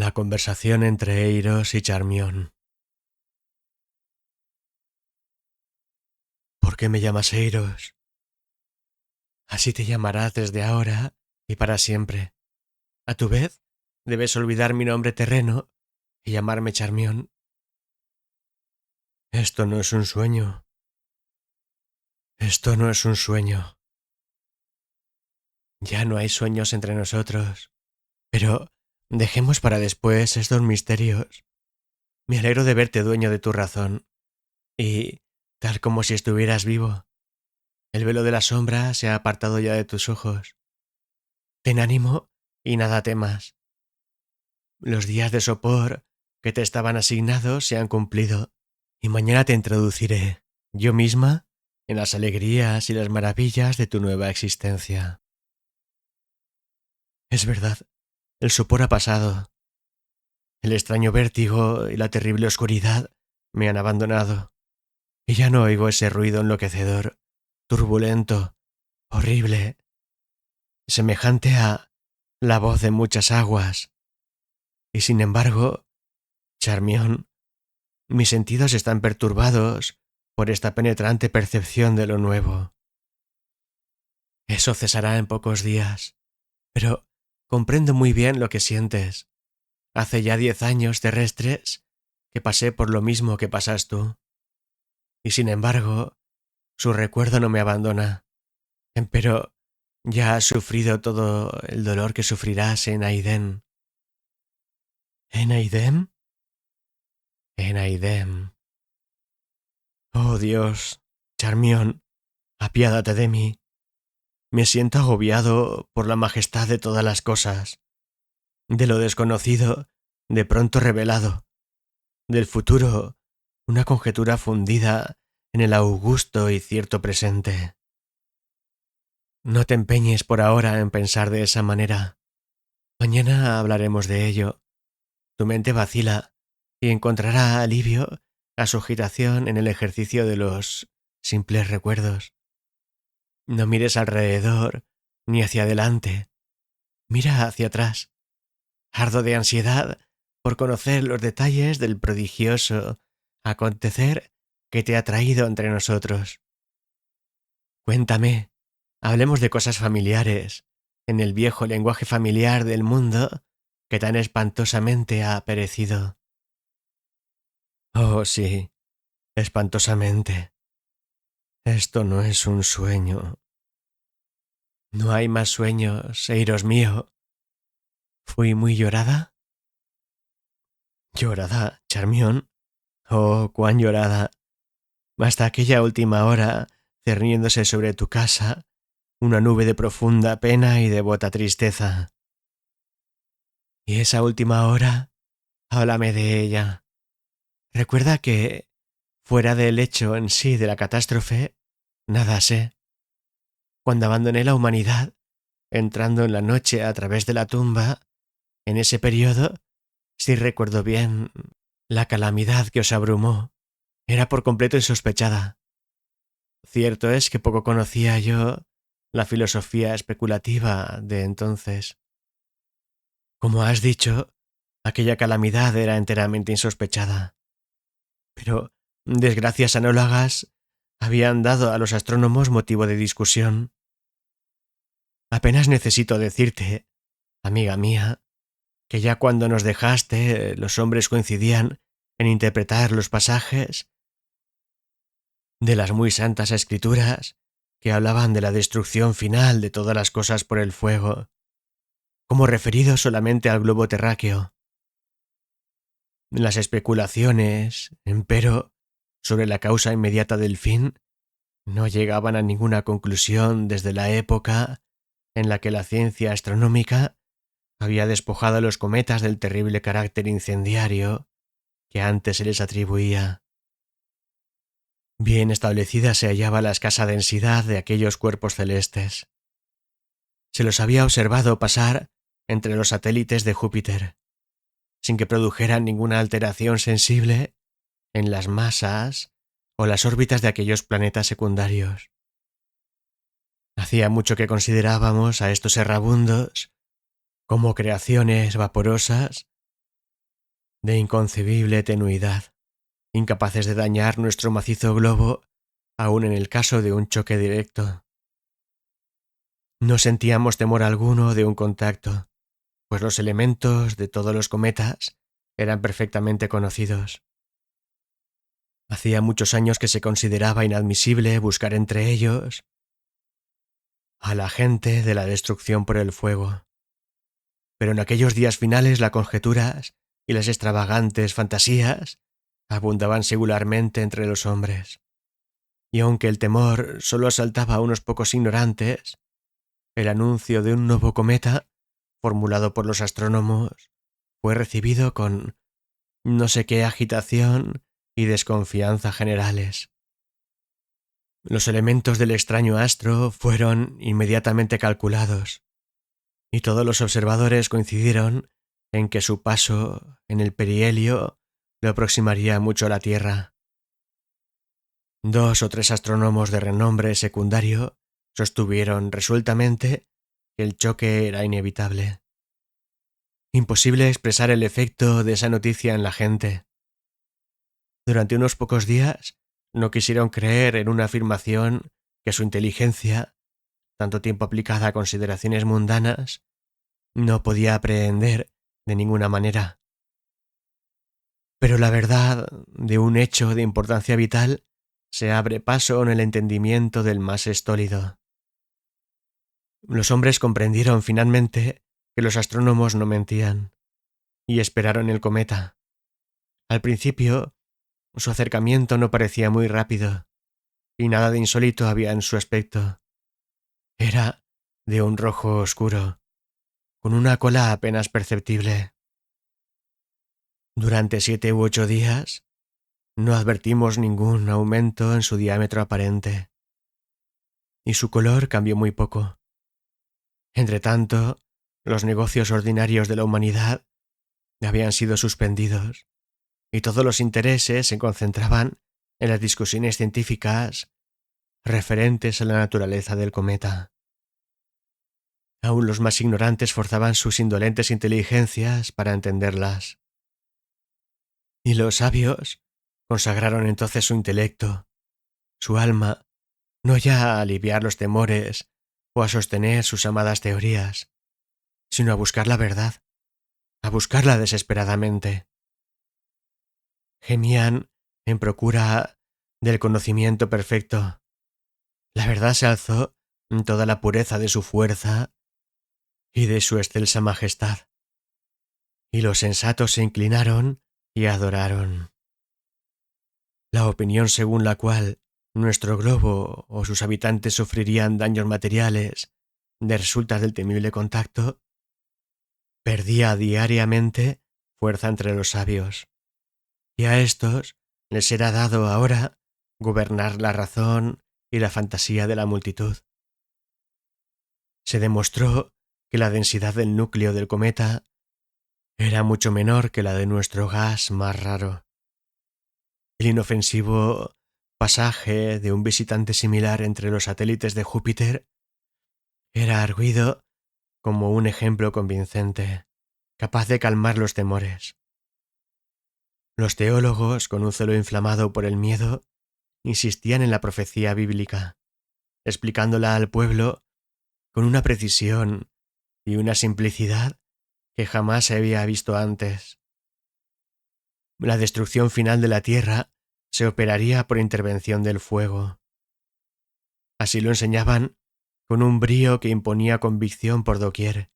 La conversación entre Eiros y Charmión. ¿Por qué me llamas Eiros? Así te llamarás desde ahora y para siempre. A tu vez, debes olvidar mi nombre terreno y llamarme Charmión. Esto no es un sueño. Esto no es un sueño. Ya no hay sueños entre nosotros. Pero dejemos para después estos misterios. Me alegro de verte dueño de tu razón. Y, tal como si estuvieras vivo, el velo de la sombra se ha apartado ya de tus ojos. Ten ánimo y nada temas. Los días de sopor que te estaban asignados se han cumplido y mañana te introduciré, yo misma, en las alegrías y las maravillas de tu nueva existencia. Es verdad, el sopor ha pasado. El extraño vértigo y la terrible oscuridad me han abandonado y ya no oigo ese ruido enloquecedor, turbulento, horrible, semejante a la voz de muchas aguas. Y sin embargo, Charmión, mis sentidos están perturbados por esta penetrante percepción de lo nuevo. Eso cesará en pocos días, pero comprendo muy bien lo que sientes. Hace ya 10 años terrestres que pasé por lo mismo que pasas tú. Y sin embargo, su recuerdo no me abandona. Empero ya has sufrido todo el dolor que sufrirás en Aidén. ¿En Aidén? En Aidén. Oh Dios, Charmión, apiádate de mí. Me siento agobiado por la majestad de todas las cosas, de lo desconocido, de pronto revelado, del futuro, una conjetura fundida en el augusto y cierto presente. No te empeñes por ahora en pensar de esa manera. Mañana hablaremos de ello. Tu mente vacila y encontrará alivio a su agitación en el ejercicio de los simples recuerdos. No mires alrededor ni hacia adelante. Mira hacia atrás. Ardo de ansiedad por conocer los detalles del prodigioso acontecer que te ha traído entre nosotros. Cuéntame, hablemos de cosas familiares, en el viejo lenguaje familiar del mundo que tan espantosamente ha perecido. Oh, sí, espantosamente. Esto no es un sueño. No hay más sueños, Eiros mío. ¿Fui muy llorada? ¿Llorada, Charmión? Oh, cuán llorada. Hasta aquella última hora, cerniéndose sobre tu casa, una nube de profunda pena y devota tristeza. Y esa última hora, háblame de ella. Recuerda que, fuera del hecho en sí de la catástrofe, nada sé. Cuando abandoné la humanidad, entrando en la noche a través de la tumba, en ese periodo, si recuerdo bien, la calamidad que os abrumó era por completo insospechada. Cierto es que poco conocía yo la filosofía especulativa de entonces. Como has dicho, aquella calamidad era enteramente insospechada. Pero desgracias análogas habían dado a los astrónomos motivo de discusión. Apenas necesito decirte, amiga mía, que ya cuando nos dejaste los hombres coincidían en interpretar los pasajes de las muy santas escrituras que hablaban de la destrucción final de todas las cosas por el fuego, como referido solamente al globo terráqueo. Las especulaciones, empero, sobre la causa inmediata del fin, no llegaban a ninguna conclusión desde la época en la que la ciencia astronómica había despojado a los cometas del terrible carácter incendiario que antes se les atribuía. Bien establecida se hallaba la escasa densidad de aquellos cuerpos celestes. Se los había observado pasar entre los satélites de Júpiter, sin que produjeran ninguna alteración sensible en las masas o las órbitas de aquellos planetas secundarios. Hacía mucho que considerábamos a estos errabundos como creaciones vaporosas de inconcebible tenuidad, incapaces de dañar nuestro macizo globo, aun en el caso de un choque directo. No sentíamos temor alguno de un contacto, pues los elementos de todos los cometas eran perfectamente conocidos. Hacía muchos años que se consideraba inadmisible buscar entre ellos al agente de la destrucción por el fuego. Pero en aquellos días finales las conjeturas y las extravagantes fantasías abundaban singularmente entre los hombres. Y aunque el temor solo asaltaba a unos pocos ignorantes, el anuncio de un nuevo cometa, formulado por los astrónomos, fue recibido con no sé qué agitación y desconfianza generales. Los elementos del extraño astro fueron inmediatamente calculados, y todos los observadores coincidieron en que su paso en el perihelio lo aproximaría mucho a la Tierra. 2 o 3 astrónomos de renombre secundario sostuvieron resueltamente que el choque era inevitable. Imposible expresar el efecto de esa noticia en la gente. Durante unos pocos días no quisieron creer en una afirmación que su inteligencia, tanto tiempo aplicada a consideraciones mundanas, no podía aprehender de ninguna manera. Pero la verdad de un hecho de importancia vital se abre paso en el entendimiento del más estólido. Los hombres comprendieron finalmente que los astrónomos no mentían, y esperaron el cometa. Al principio, su acercamiento no parecía muy rápido, y nada de insólito había en su aspecto. Era de un rojo oscuro, con una cola apenas perceptible. Durante 7 u 8 días, no advertimos ningún aumento en su diámetro aparente, y su color cambió muy poco. Entretanto, los negocios ordinarios de la humanidad habían sido suspendidos, y todos los intereses se concentraban en las discusiones científicas referentes a la naturaleza del cometa. Aún los más ignorantes forzaban sus indolentes inteligencias para entenderlas. Y los sabios consagraron entonces su intelecto, su alma, no ya a aliviar los temores o a sostener sus amadas teorías, sino a buscar la verdad, a buscarla desesperadamente. Gemían en procura del conocimiento perfecto. La verdad se alzó en toda la pureza de su fuerza y de su excelsa majestad, y los sensatos se inclinaron y adoraron. La opinión según la cual nuestro globo o sus habitantes sufrirían daños materiales de resultas del temible contacto perdía diariamente fuerza entre los sabios, y a estos les era dado ahora gobernar la razón y la fantasía de la multitud. Se demostró que la densidad del núcleo del cometa era mucho menor que la de nuestro gas más raro. El inofensivo pasaje de un visitante similar entre los satélites de Júpiter era arguido como un ejemplo convincente, capaz de calmar los temores. Los teólogos, con un celo inflamado por el miedo, insistían en la profecía bíblica, explicándola al pueblo con una precisión y una simplicidad que jamás se había visto antes. La destrucción final de la Tierra se operaría por intervención del fuego. Así lo enseñaban con un brío que imponía convicción por doquier.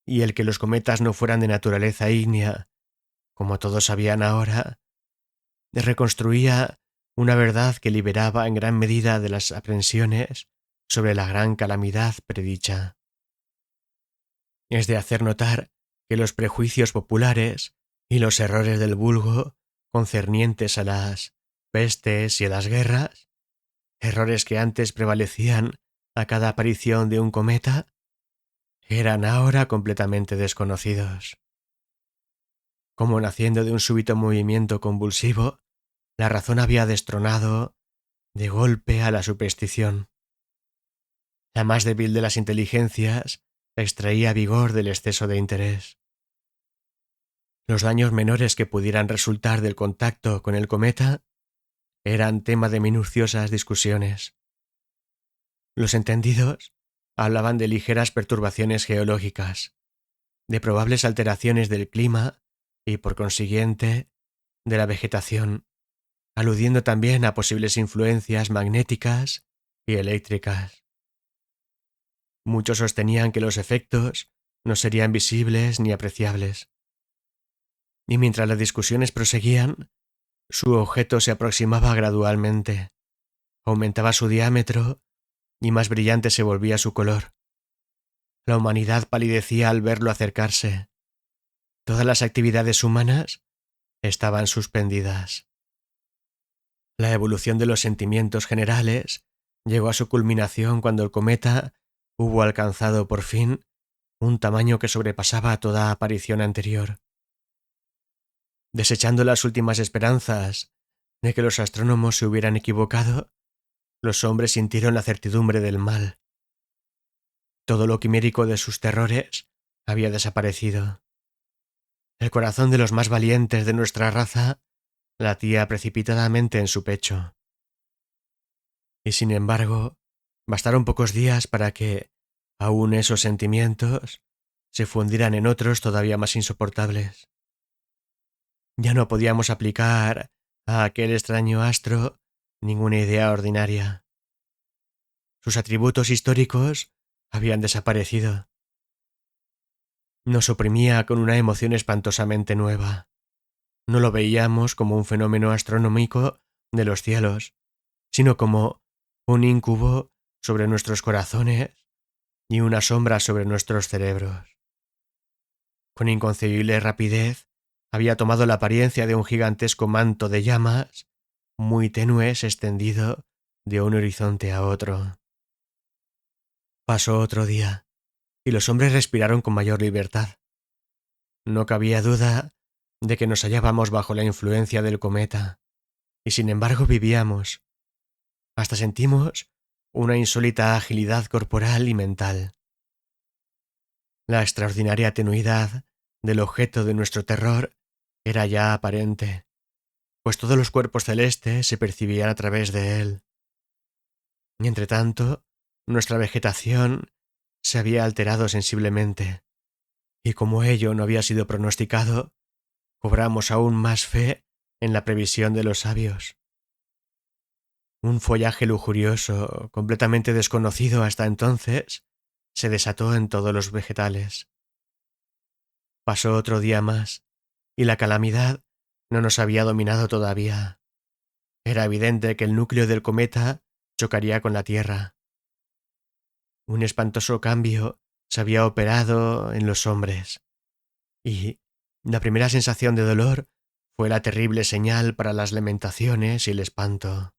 Y el que los cometas no fueran de naturaleza ígnea, como todos sabían ahora, reconstruía una verdad que liberaba en gran medida de las aprensiones sobre la gran calamidad predicha. Es de hacer notar que los prejuicios populares y los errores del vulgo concernientes a las pestes y a las guerras, errores que antes prevalecían a cada aparición de un cometa, eran ahora completamente desconocidos. Como naciendo de un súbito movimiento convulsivo, la razón había destronado de golpe a la superstición. La más débil de las inteligencias extraía vigor del exceso de interés. Los daños menores que pudieran resultar del contacto con el cometa eran tema de minuciosas discusiones. Los entendidos hablaban de ligeras perturbaciones geológicas, de probables alteraciones del clima y, por consiguiente, de la vegetación, aludiendo también a posibles influencias magnéticas y eléctricas. Muchos sostenían que los efectos no serían visibles ni apreciables. Y mientras las discusiones proseguían, su objeto se aproximaba gradualmente, aumentaba su diámetro y más brillante se volvía su color. La humanidad palidecía al verlo acercarse. Todas las actividades humanas estaban suspendidas. La evolución de los sentimientos generales llegó a su culminación cuando el cometa hubo alcanzado por fin un tamaño que sobrepasaba toda aparición anterior. Desechando las últimas esperanzas de que los astrónomos se hubieran equivocado, los hombres sintieron la certidumbre del mal. Todo lo quimérico de sus terrores había desaparecido. El corazón de los más valientes de nuestra raza latía precipitadamente en su pecho. Y sin embargo, bastaron pocos días para que, aún esos sentimientos, se fundieran en otros todavía más insoportables. Ya no podíamos aplicar a aquel extraño astro ninguna idea ordinaria. Sus atributos históricos habían desaparecido. Nos oprimía con una emoción espantosamente nueva. No lo veíamos como un fenómeno astronómico de los cielos, sino como un íncubo sobre nuestros corazones y una sombra sobre nuestros cerebros. Con inconcebible rapidez había tomado la apariencia de un gigantesco manto de llamas, muy tenues extendido de un horizonte a otro. Pasó otro día, y los hombres respiraron con mayor libertad. No cabía duda de que nos hallábamos bajo la influencia del cometa, y sin embargo vivíamos. Hasta sentimos una insólita agilidad corporal y mental. La extraordinaria tenuidad del objeto de nuestro terror era ya aparente, pues todos los cuerpos celestes se percibían a través de él. Y entretanto, nuestra vegetación se había alterado sensiblemente, y como ello no había sido pronosticado, cobramos aún más fe en la previsión de los sabios. Un follaje lujurioso, completamente desconocido hasta entonces, se desató en todos los vegetales. Pasó otro día más, y la calamidad no nos había dominado todavía. Era evidente que el núcleo del cometa chocaría con la Tierra. Un espantoso cambio se había operado en los hombres, y la primera sensación de dolor fue la terrible señal para las lamentaciones y el espanto.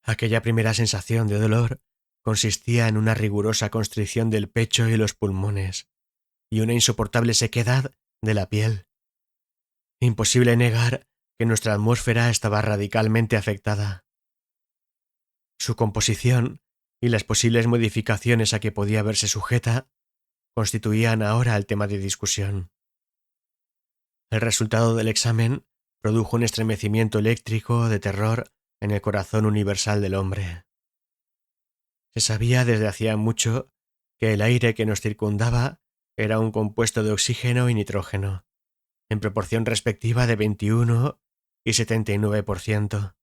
Aquella primera sensación de dolor consistía en una rigurosa constricción del pecho y los pulmones, y una insoportable sequedad de la piel. Imposible negar que nuestra atmósfera estaba radicalmente afectada. Su composición y las posibles modificaciones a que podía verse sujeta constituían ahora el tema de discusión. El resultado del examen produjo un estremecimiento eléctrico de terror en el corazón universal del hombre. Se sabía desde hacía mucho que el aire que nos circundaba era un compuesto de oxígeno y nitrógeno, en proporción respectiva de 21 y 79%.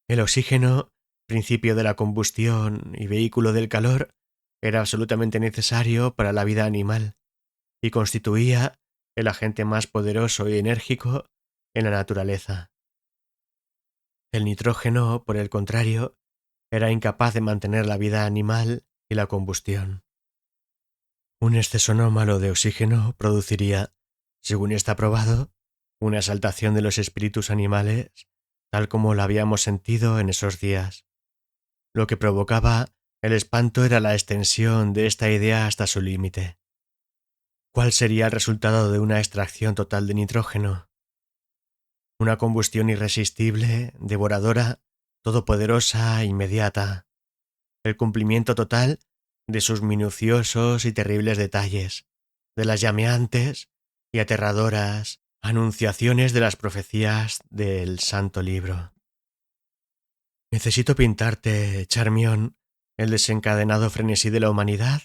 El oxígeno, principio de la combustión y vehículo del calor, era absolutamente necesario para la vida animal y constituía el agente más poderoso y enérgico en la naturaleza. El nitrógeno, por el contrario, era incapaz de mantener la vida animal y la combustión. Un exceso anómalo de oxígeno produciría, según está probado, una exaltación de los espíritus animales, tal como la habíamos sentido en esos días. Lo que provocaba el espanto era la extensión de esta idea hasta su límite. ¿Cuál sería el resultado de una extracción total de nitrógeno? Una combustión irresistible, devoradora, todopoderosa, inmediata. El cumplimiento total de sus minuciosos y terribles detalles, de las llameantes y aterradoras anunciaciones de las profecías del Santo Libro. Necesito pintarte, Charmión, el desencadenado frenesí de la humanidad,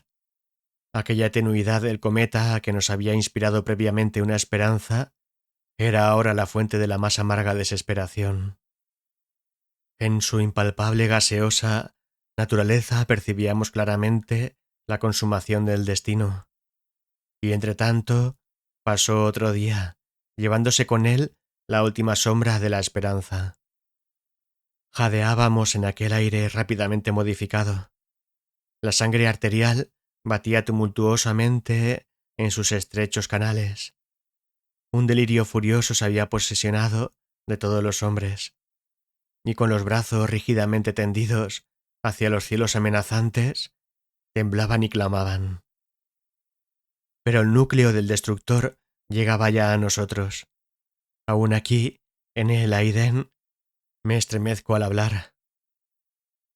aquella tenuidad del cometa que nos había inspirado previamente una esperanza, era ahora la fuente de la más amarga desesperación. En su impalpable gaseosa naturaleza percibíamos claramente la consumación del destino. Y entretanto pasó otro día, llevándose con él la última sombra de la esperanza. Jadeábamos en aquel aire rápidamente modificado. La sangre arterial batía tumultuosamente en sus estrechos canales. Un delirio furioso se había posesionado de todos los hombres, y con los brazos rígidamente tendidos hacia los cielos amenazantes, temblaban y clamaban. Pero el núcleo del destructor llegaba ya a nosotros. Aún aquí, en el Aiden, me estremezco al hablar.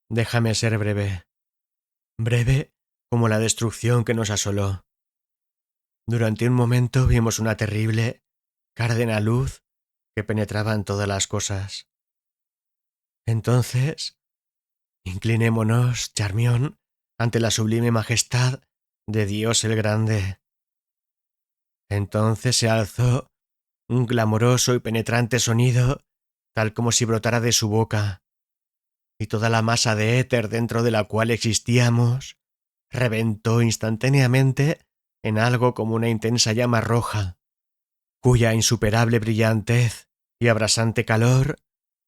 Déjame ser breve. Breve como la destrucción que nos asoló. Durante un momento vimos una terrible, cárdena luz que penetraba en todas las cosas. Entonces, inclinémonos, Charmión, ante la sublime majestad de Dios el Grande. Entonces se alzó un clamoroso y penetrante sonido, tal como si brotara de su boca, y toda la masa de éter dentro de la cual existíamos reventó instantáneamente en algo como una intensa llama roja, cuya insuperable brillantez y abrasante calor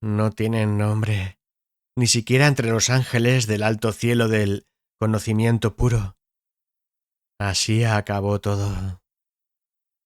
no tienen nombre, ni siquiera entre los ángeles del alto cielo del conocimiento puro. Así acabó todo.